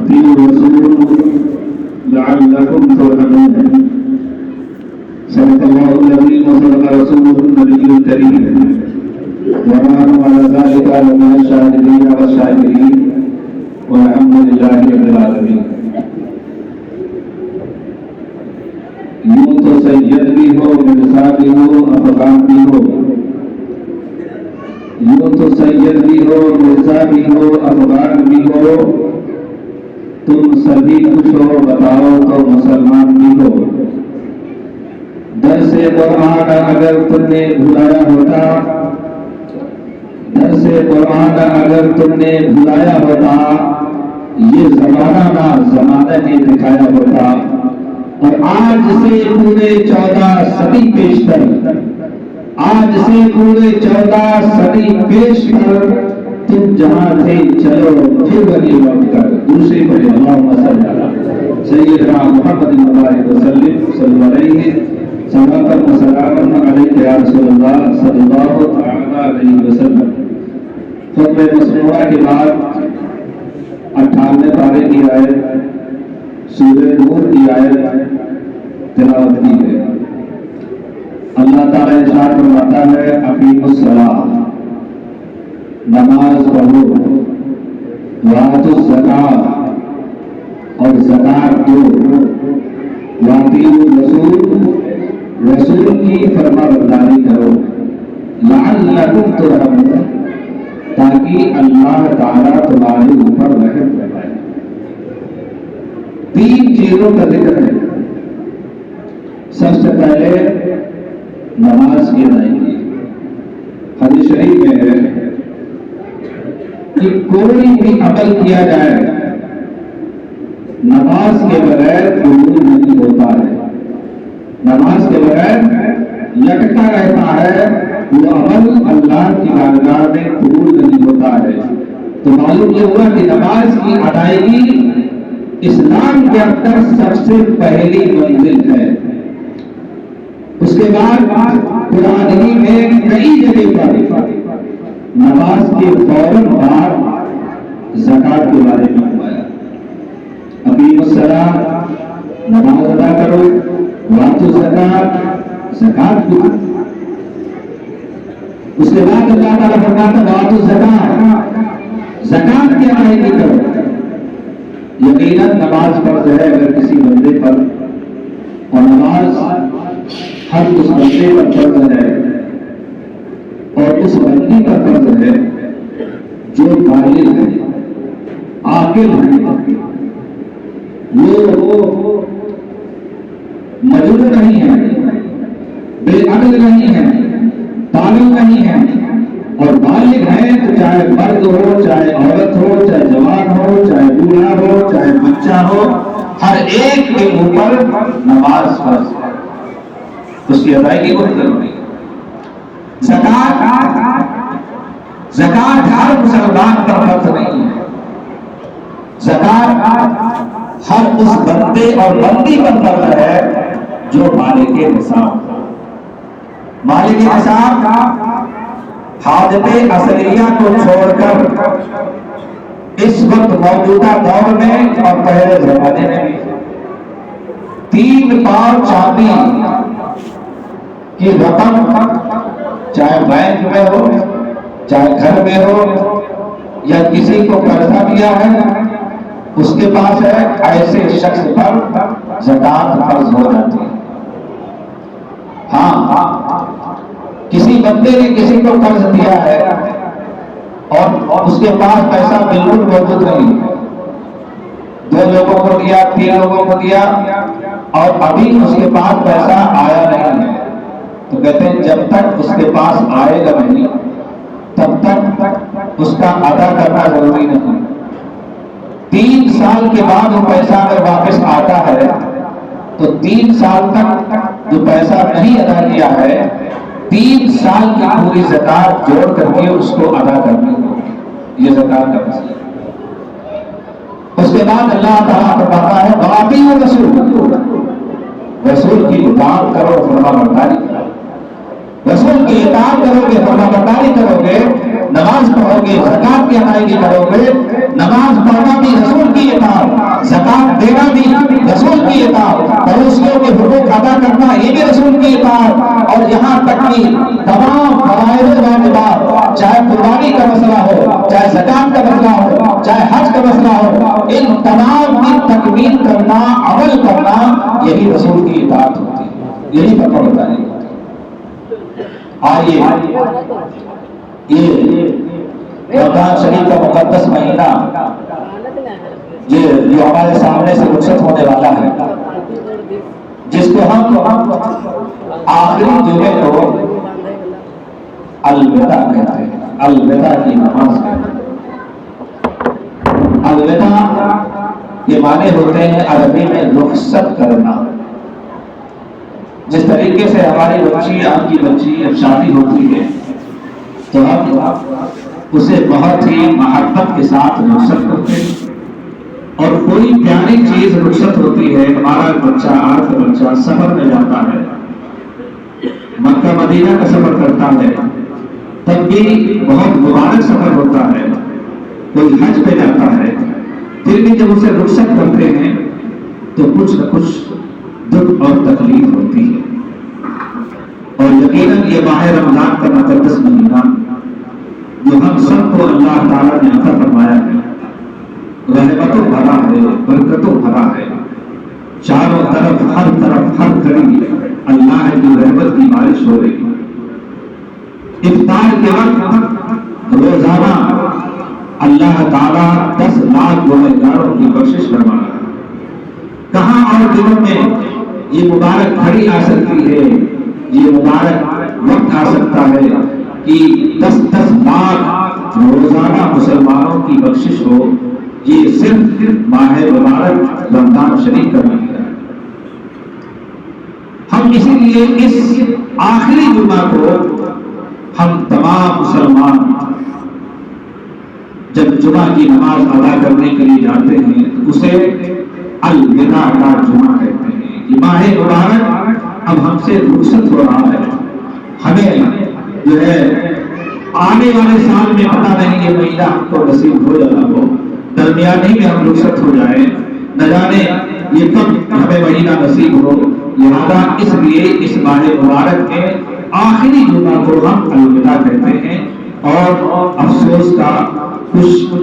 وأطيعوا الرسول لعلكم ترحمون. صدق الله العظيم وصدق رسوله النبي الكريم ونحن على ذلك من الشاهدين والشاكرين والحمد لله رب العالمين. یوں تو سید بھی ہو، مرزا بھی ہو، افغان بھی ہو. یوں تو سید بھی ہو، مرزا بھی ہو، افغان بھی ہو. تم سبھی کچھ ہو، بتاؤ تو مسلمان بھی ہو. درس قرآن اگر تم نے بھلایا ہوتا، درس قرآن اگر تم نے بھلایا ہوتا، یہ زمانہ نہ زمانہ نے دکھایا ہوتا. اور آج سے پورے 14 صدی پیشتر، آج سے پورے 14 صدی پیشتر تم جہاں تھے چلو پھر وہی لوٹ کر دوسرے پڑھے اللہم صلی علی سیدنا محمد مبارک وسلم صلی اللہ علیہ صلاۃ و سلام علیک یا رسول اللہ صلی اللہ تعالی علیہ وسلم. خطبہ مسموعہ کے بعد 98 پارے کی آیت سورہ نور کی آیت تلاوت کی ہے. اللہ تعالیٰ ارشاد فرماتا ہے اقیموا الصلاۃ، نماز پڑھو، وآتوا الزکاۃ، اور زکات دو، وأطیعوا الرسول، رسول کی فرما برداری کرو، لعلکم ترحمون، تاکہ اللہ تعالیٰ تمہارے اوپر رحم فرمائے. 3 چیزوں کا ذکر ہے. سب سے پہلے نماز کی ادائیگی. حدیث شریف میں ہے کہ کوئی بھی عمل کیا جائے نماز کے بغیر قبول نہیں ہوتا ہے. نماز کے بغیر لٹکا رہتا ہے، وہ عمل اللہ کی بارگاہ میں قبول نہیں ہوتا ہے. تو معلوم یہ ہوا کہ نماز کی ادائیگی اسلام کے اندر سب سے پہلی منزل ہے. اس کے بعد قرآن ہی میں کئی جگہ پر نماز کے فوراً بعد زکات کے بارے میں فرمایا. اقیموا الصلاۃ، نماز ادا کرو، وآتوا الزکاۃ، زکات دو. اس کے بعد اللہ تعالیٰ فرماتا ہے وآتوا الزکاۃ، زکات کی ادائیگی کرو. یقیناً نماز فرض ہے اگر کسی بندے پر، اور نماز ہر اس بندے پر فرض ہے اور اس بندی پر فرض ہے جو بالغ ہے، عاقل ہے. وہ مجنون نہیں ہے، بے عقل نہیں ہے، پاگل نہیں ہے، اور بالغ ہے تو چاہے مرد ہو، چاہے عورت ہو، چاہے جوان ہو، چاہے بوڑھا ہو، چاہے بچہ ہو، ہر ایک کے اوپر نماز فرض ہے. اس کی ادائیگی بہت ضروری ہے. زکات ہر مسلمان پر فرض نہیں ہے. زکات ہر اس بندے اور بندی پر فرض ہے جو مالک نصاب. مالک نصاب حاجت اصلیہ کو چھوڑ کر اس وقت موجودہ دور میں اور پہلے زمانے میں 3 پاؤ چاندی کی رقم، چاہے بینک میں ہو، چاہے گھر میں ہو، یا کسی کو قرضہ دیا ہے اس کے پاس ہے، ایسے شخص پر زکات فرض ہو جاتی ہے. ہاں، کسی بندے نے کسی کو قرض دیا ہے اور اس کے پاس پیسہ بالکل موجود نہیں، 2 لوگوں کو دیا، 3 لوگوں کو دیا، اور ابھی اس کے پاس پیسہ آیا نہیں ہے، تو کہتے ہیں جب تک اس کے پاس آئے گا نہیں تب تک اس کا ادا کرنا ضروری نہیں. 3 سال کے بعد وہ پیسہ اگر واپس آتا ہے تو 3 سال تک جو پیسہ نہیں ادا کیا ہے 3 سال کی پوری زکات جوڑ کر کے اس کو ادا کرنی ہوگی. یہ زکات کا مسئلہ. اس کے بعد اللہ تعالیٰ فرماتا ہے وَأَطِیعُوا الرَّسُولَ، رسول کی اطاعت کرو، فرما برداری کرو. رسول کی اطاعت کرو گے، فرما برداری کرو گے، نماز پڑھو گے، زکات کی ادائیگی کرو گے. نماز پڑھنا بھی رسول کی اطاعت، دینا بھی رسول کی اطاعت، پڑوسیوں کے حقوق ادا کرنا یہ بھی رسول کی اطاعت، اور یہاں تک کہ تمام فرائض و واجبات، چاہے قربانی کا مسئلہ ہو، چاہے زکات کا مسئلہ ہو، چاہے حج کا مسئلہ ہو، ان تمام کی تکمیل کرنا، عمل کرنا، یہی رسول کی اطاعت ہوتی ہے، یہی فرما برداری ہوتی ہے۔ آئیے یہ رمضان شریف کا مقدس مہینہ یہ جو ہمارے سامنے سے رخصت ہونے والا ہے، جس کو ہم آخری جمعے کو الوداع کہتے ہیں، الوداع کی نماز کہتے ہیں۔ الوداع کے معنی ہوتے ہیں عربی میں رخصت کرنا۔ جس طریقے سے ہماری بچی، آپ کی بچی جب شادی ہوتی ہے تو ہم اسے بہت ہی محبت کے ساتھ رخصت کرتے ہیں، اور کوئی پیاری چیز رخصت ہوتی ہے، ہمارا بچہ، آپ کا بچہ سفر میں جاتا ہے، مکہ مدینہ کا سفر کرتا ہے، تب بھی بہت مبارک سفر ہوتا ہے، کوئی حج پہ جاتا ہے، پھر بھی جب اسے رخصت کرتے ہیں تو کچھ نہ کچھ دکھ اور تکلیف ہوتی ہے۔ اور یقیناً یہ ماہ رمضان کا مقدس مہینہ جو ہم سب کو اللہ تعالیٰ نے عطا فرمایا ہے، رحمتوں بھرا ہے، برکتوں بھرا ہے، چاروں طرف ہر گھڑی اللہ کی رحمت کی بارش ہو رہی ہے۔ افطار کے وقت روزانہ اللہ تعالیٰ 10 لاکھ گنہگاروں کی بخشش فرما رہا ہے۔ کہاں اور دنوں میں یہ مبارک گھڑی آ سکتی ہے، یہ مبارک وقت آ سکتا ہے کہ 10 لاکھ روزانہ مسلمانوں کی بخشش ہو؟ یہ صرف ماہ مبارک رمضان شریف کا مہینہ ہے۔ ہم اسی لیے اس آخری جمعہ کو ہم تمام مسلمان جب جمعہ کی نماز ادا کرنے کے لیے جاتے ہیں تو اسے الوداع کا جمعہ کہتے ہیں۔ یہ ماہ مبارک اب ہم سے رخصت ہو رہا ہے، ہمیں جو ہے آنے والے سال میں پتہ نہیں یہ مہینہ ہم کو نصیب ہو جانا ہو، درمیانی میں ہم رخصت ہو جائیں، نہ جانے یہ کب ہمیں مہینہ نصیب ہو۔ لہذا اس لیے اس ماہ مبارک کے آخری جمعہ کو ہم الوداع کہتے ہیں، اور افسوس کا کچھ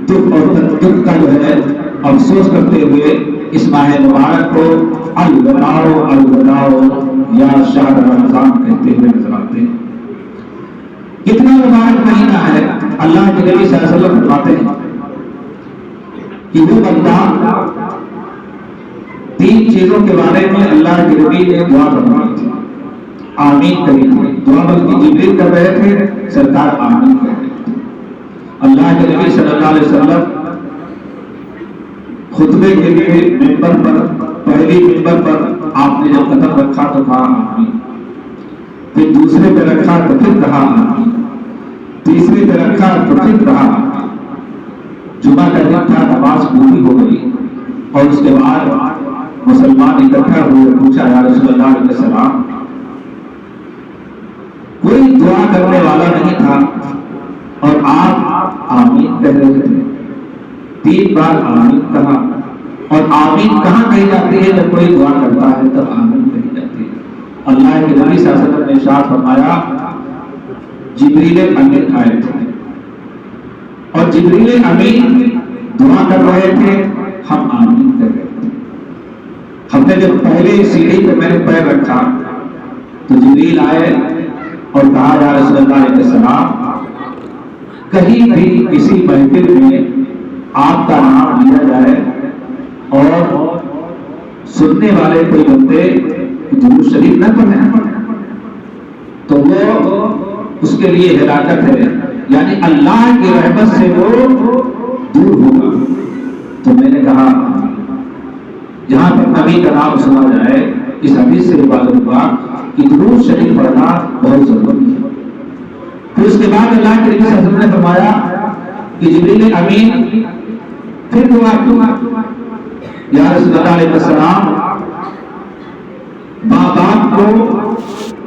دکھ اور دکھ کا جو ہے افسوس کرتے ہوئے اس ماہ مبارک کو الوداع الوداع یا شہر رمضان کہتے ہوئے نظر آتے ہیں۔ کتنا مبارک مہینہ ہے! اللہ کے نبی صلی اللہ علیہ وسلم فرماتے ہیں کہ وہ بندہ 3 چیزوں کے بارے میں اللہ کے نبی نے دعا فرمائی تھی، آمین کہی تھی، دعا بلکہ جبریل کر رہے تھے، سرکار آمین کہہ رہے تھے۔ اللہ کے نبی صلی اللہ علیہ وسلم خطبے کے لیے ممبر پر، پہلی ممبر پر آپ نے جب قدم رکھا تو کہا آمین، پھر دوسرے پہ رکھا تو پھر کہا آمین، تیسرے پہ رکھا تو پھر کہا آمین۔ جمعہ کا دن تھا، نماز پوری ہو گئی، اور اس کے بعد مسلمان اکٹھا ہوئے، پوچھا یا رسول اللہ علیہ السلام، کوئی دعا کرنے والا نہیں تھا اور آپ آمین کہہ رہے تھے؟ 3 بار آمین کہا، اور آمین کہاں کہی جاتی ہے؟ جب کوئی دعا کرتا ہے تب آمین کہی جاتی ہے۔ اللہ کے نبی صلی اللہ علیہ وسلم نے ارشاد فرمایا، جبریل امین آئے تھے اور جبریل امین دعا کر رہے تھے، ہم آمین کر رہے تھے۔ ہم نے جب پہلے سیڑھی پہ میں نے پیر رکھا تو جبریل آئے اور کہا یا رسول اللہ علیہ السلام، کہیں بھی کسی محفل میں آپ کا نام لیا جائے اور سننے والے کوئی بندے درود شریف نہ پڑھیں تو وہ اس کے لیے ہلاکت ہے، یعنی اللہ کی رحمت سے وہ دور ہوگا۔ تو میں نے کہا جہاں پر نبی کا نام سنا جائے، اس حدیث سے معلوم ہوا کہ درود شریف پڑھنا بہت ضروری ہے۔ پھر اس کے بعد اللہ کے نبی صلی اللہ علیہ وسلم نے فرمایا کہ جبریل امین پھر دعا کی، یا رسول اللہ علیہ السلام، ماں باپ کو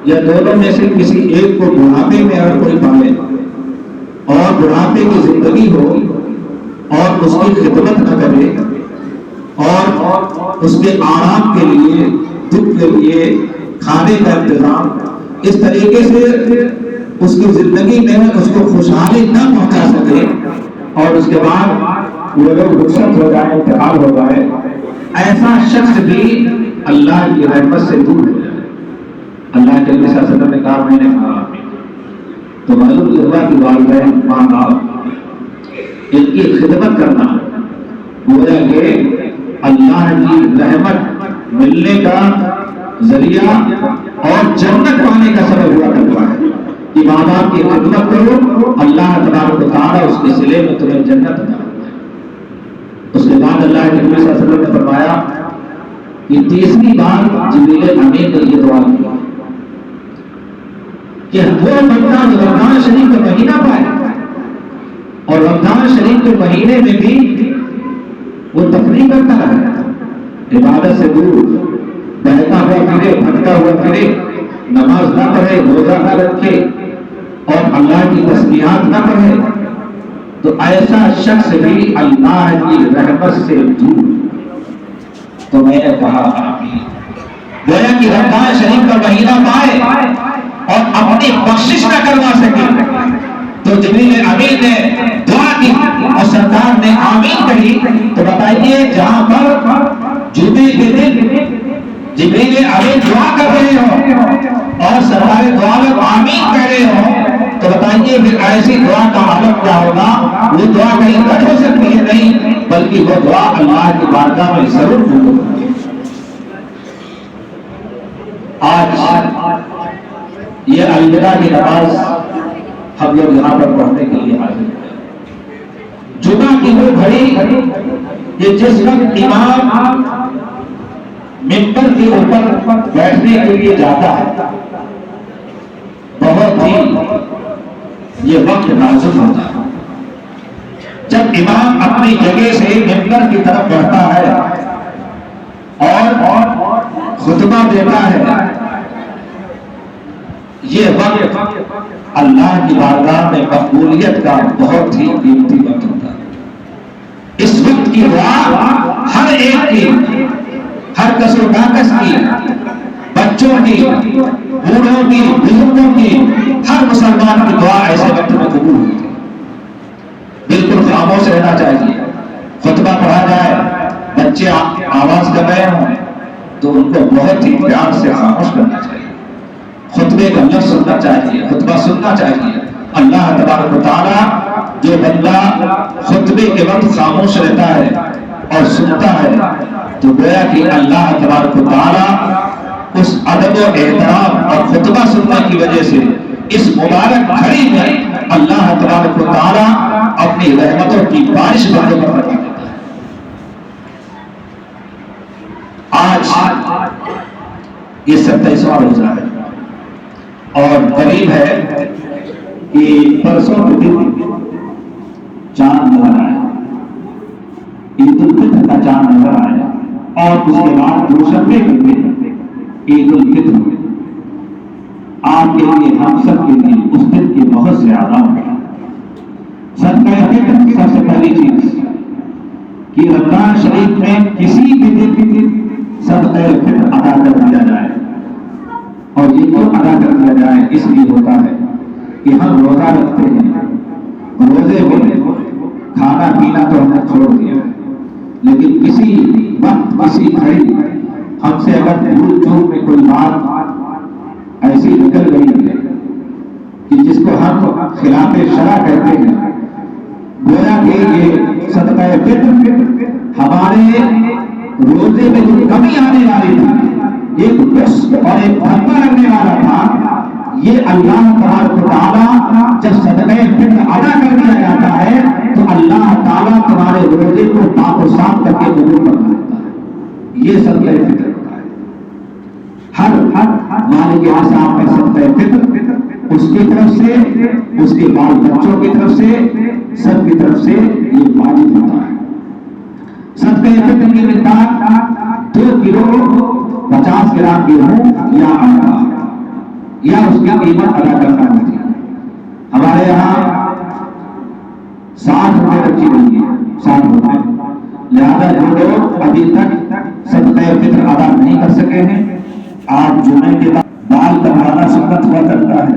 یا دونوں میں سے کسی ایک کو بڑھاپے میں اگر کوئی پالے اور بڑھاپے کی زندگی ہو اور اس کی خدمت نہ کرے اور اس کے آرام کے لیے، دکھ کے لیے کھانے کا انتظام، اس طریقے سے اس کی زندگی میں اس کو خوشحالی نہ پہنچا سکے اور اس کے بعد وہ لوگ رخصت ہو جائے، انتقال ہو جائے، ایسا شخص بھی اللہ کی رحمت سے دور ہو جائے۔ اللہ کے نبی صلی اللہ علیہ وسلم نے کہا، میں نے کہا تو معلوم ہوا کہ والدین، ماں باپ، ان کی خدمت کرنا گویا کہ اللہ کی رحمت ملنے کا ذریعہ اور جنت پانے کا سبب ہوا کرتا ہے کہ ماں باپ کی خدمت کرو، اللہ تبارک و تعالیٰ اس کے صلے میں تمہیں جنت عطا کرتا ہے۔ اس کے بعد اللہ کے نبی صلی اللہ علیہ وسلم نے فرمایا کہ تیسری بار جبریل امین نے یہ دعا کی کہ وہ بندہ جو رمضان شریف کا مہینہ پائے اور رمضان شریف کے مہینے میں بھی وہ تفریح کرتا رہے، عبادت سے دور، بہتا ہوا پھرے، بھٹکا ہوا پھرے، نماز نہ پڑھے، روزہ نہ رکھے اور اللہ کی تسبیحات نہ پڑھے، تو ایسا شخص بھی اللہ کی رحمت سے دور۔ تو میں نے کہا گویا کہ رمضان شریف کا مہینہ پائے اور اپنی بخشش نہ کروا سکے تو جبریل امین نے دعا کی اور سرکار نے آمین کہی۔ تو بتائیے جہاں پر جمعے کے دن جبریل امین دعا کر رہے ہو اور سرکار دعا میں آمین کہہ رہے ہو تو بتائیے پھر ایسی دعا کا عالم کیا ہوگا؟ وہ دعا کہیں کٹ ہو سکتی ہے؟ نہیں، بلکہ وہ دعا اللہ کی بارگاہ میں ضرور قبول ہوگی۔ آج یہ الوداع کی نماز ہم لوگ یہاں پر پڑھنے کے لیے حاضر ہیں۔ جمعہ کی وہ گھڑی کہ جس وقت امام منبر کے اوپر بیٹھنے کے لیے جاتا ہے، بہت ہی یہ وقت نازک ہوتا ہے۔ جب امام اپنی جگہ سے منبر کی طرف بڑھتا ہے اور خطبہ دیتا ہے، یہ وقت اللہ کی بارگاہ میں مقبولیت کا بہت ہی قیمتی وقت ہوتا ہے۔ اس وقت کی دعا ہر ایک کی، ہر کس و ناکس کی، بچوں کی، بوڑھوں کی، بزرگوں کی، ہر مسلمان کی دعا ایسے وقت میں قبول ہوتی ہے۔ بالکل خاموش رہنا چاہیے، خطبہ پڑھا جائے، بچے آواز کر رہے ہوں تو ان کو بہت ہی پیار سے خاموش کرنا چاہیے، خطبے کا لفظ سننا چاہیے، خطبہ سننا چاہیے۔ اللہ تبارک و تعالیٰ جو بندہ خطبے کے وقت خاموش رہتا ہے اور سنتا ہے تو گویا کہ اللہ تبارک و تعالیٰ اس ادب و احترام اور خطبہ سننے کی وجہ سے اس مبارک گھڑی میں اللہ تبارک و تعالیٰ اپنی رحمتوں کی بارش بندوں پر فرما دیتا ہے۔ آج یہ 27واں روزہ ہے اور قریب ہے کہ پرسوں کے دن چاند نظر آیا، عید الفطر کا چاند نظر آیا اور اس کے بعد دوشنبے کے دن عید الفطر ہوئی۔ آپ کے لیے، ہم سب کے لیے اس دن کی بہت زیادہ ہے۔ صدقہ فطر سب سے پہلی چیز کہ رمضان شریف میں کسی بھی دن صدقہ فطر ادا کر دیا جائے، اور یہ کیوں ادا کر دیا جائے؟ اس لیے ہوتا ہے کہ ہم روزہ رکھتے ہیں، روزے میں کھانا پینا تو ہم نے چھوڑ دیا، لیکن کسی وقت کسی گھڑی ہم سے اگر بھول چوک میں کوئی بات ایسی نکل گئی ہے کہ جس کو ہم خلاف شرع کہتے ہیں، گویا کہ یہ صدقہ فطر ہمارے روزے میں جو کمی آنے والی تھی، ایک رسک اور ایک دھبا لگنے والا تھا، یہ اللہ تبارک و تعالیٰ جب صدقہ فطر ادا کر دیا جاتا ہے تو اللہ تعالیٰ تمہارے روزے کو پاک و صاف کر کے قبول فرما دیتا ہے۔ یہ صدقہ فطر ہوتا ہے۔ ہر مالک اعصاب کا صدقہ فطر اس کی طرف سے، اس کے بال بچوں کی طرف سے، سب کی طرف سے یہ واجب ہوتا ہے۔ صدقہ فطر کی مقدار 2 کلو 50 گرام گیہوں یا آٹا یا اس کی قیمت ادا کرنا ہوتی ہے۔ ہمارے یہاں 60 روپے رکھی ہوئی ہے، 60 روپے، لہذا جو لوگ ابھی تک صدقہ فطر ادا نہیں کر سکے ہیں، آج جمعے کے بعد بال کٹوانا سنت ہوا کرتا ہے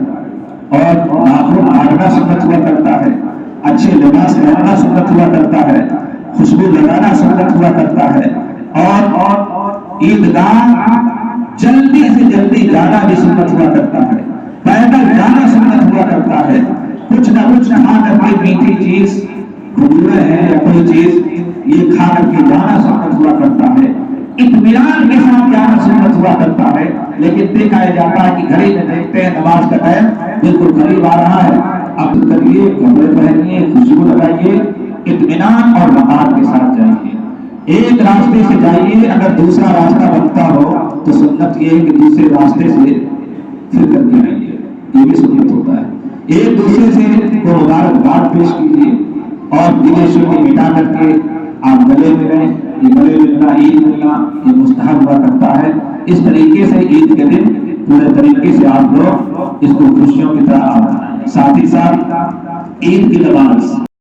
اور ناخن کاٹنا سنت ہوا کرتا ہے، اچھے لباس پہننا سنت ہوا کرتا ہے، خوشبو لگانا سنت ہوا کرتا ہے، اور عیدگاہ جلدی سے جلدی جانا بھی سنت ہوا کرتا ہے، پیدل جانا سنت ہوا کرتا ہے، کچھ نہ کچھ کھا کر کے میٹھی چیز کھجورے ہیں یا کوئی چیز یہ کھا کر کے جانا سنت ہوا کرتا ہے، اطمینان کے ساتھ جانا سنت ہوا کرتا ہے۔ لیکن دیکھا جاتا ہے کہ گھڑی میں دیکھتے ہیں نماز کا ٹائم بالکل قریب آ رہا ہے، اب کریے، کپڑے پہنیے، خوشبو لگائیے، اطمینان اور وقار کے ساتھ جائیے۔ ایک راستے سے جائیے، اگر دوسرا راستہ بنتا ہو تو سنت یہ ہے کہ دوسرے راستے سے پھر کر کے آئیے، یہ بھی سنت ہوتا ہے۔ ایک دوسرے سے کو مبارکباد پیش کیجیے اور بدیشوں کو مٹا کر کے آپ گلے ملیں، یہ گلے ملنا، عید ملنا یہ مستحب ہوا کرتا ہے۔ اس طریقے سے عید کے دن پورے طریقے سے آپ لوگ اس کو خوشیوں کی طرح آپ منائیں۔ ساتھ ہی ساتھ عید کی نماز